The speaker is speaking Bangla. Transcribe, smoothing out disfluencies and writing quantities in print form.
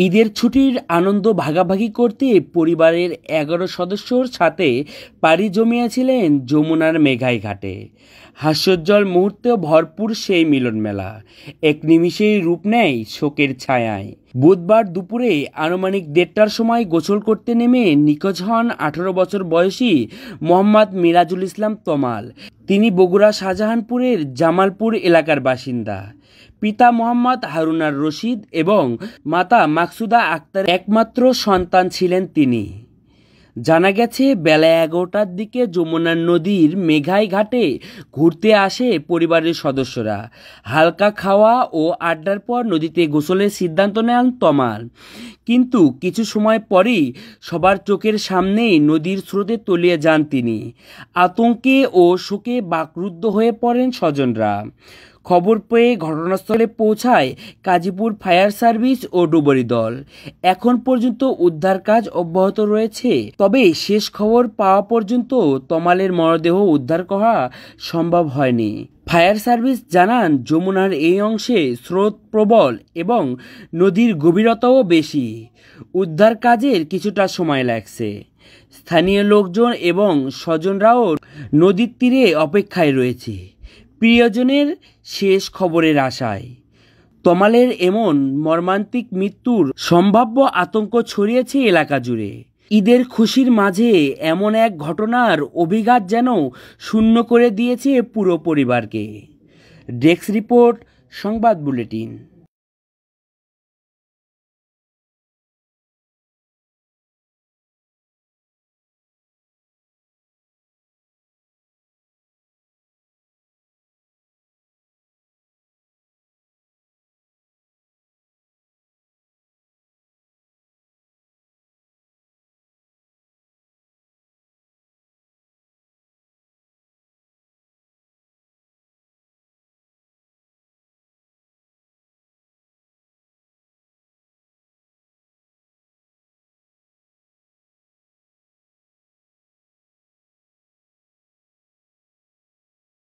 ঈদের ছুটির আনন্দ ভাগাভাগি করতে পরিবারের ১১ সদস্যর সাথে পাড়ি জমিয়েছিলেন যমুনার মেঘাই ঘাটে। হাস্যোজ্জ্বল মুহূর্তেও ভরপুর সেই মিলনমেলা এক নিমিষেই রূপ নেয় শোকের ছায়ায়। বুধবার দুপুরে আনুমানিক ১:৩০টার সময় গোসল করতে নেমে নিখোঁজ হন ১৮ বছর বয়সী মোহাম্মদ মিরাজুল ইসলাম তমাল। তিনি বগুড়া শাহজাহানপুরের জামালপুর এলাকার বাসিন্দা। পিতা মোহাম্মদ হারুনার রশিদ এবং মাতা মাকসুদা আক্তার একমাত্র সন্তান ছিলেন তিনি। জানা গেছে, বেলা ১১টার দিকে যমুনা নদীর মেঘাই ঘাটে ঘুরতে আসে পরিবারের সদস্যরা। হালকা খাওয়া ও আড্ডার পর নদীতে গোসলের সিদ্ধান্ত নেন তমাল। কিন্তু কিছু সময় পরই সবার চোখের সামনেই নদীর স্রোতে তলিয়ে যান তিনি। আতঙ্কে ও শোকে বাকরুদ্ধ হয়ে পড়েন স্বজনরা। খবর পেয়ে ঘটনাস্থলে পৌঁছায় গাজীপুর ফায়ার সার্ভিস ও ডুবুরি দল। এখন পর্যন্ত উদ্ধার কাজ অব্যাহত রয়েছে। তবে শেষ খবর পাওয়া পর্যন্ত তমালের মরদেহ উদ্ধার করা সম্ভব হয়নি। ফায়ার সার্ভিস জানান, যমুনার এই অংশে স্রোত প্রবল এবং নদীর গভীরতাও বেশি। উদ্ধার কাজের কিছুটা সময় লাগছে। স্থানীয় লোকজন এবং স্বজনরাও নদীর তীরে অপেক্ষায় রয়েছে, প্রিয়জনের শেষ খবরের আশায়। তমালের এমন মর্মান্তিক মৃত্যুর সম্ভাব্য আতঙ্ক ছড়িয়েছে এলাকা জুড়ে। ঈদের খুশির মাঝে এমন এক ঘটনার অভিঘাত যেন শূন্য করে দিয়েছে পুরো পরিবারকে। ডেস্ক রিপোর্ট, সংবাদ বুলেটিন।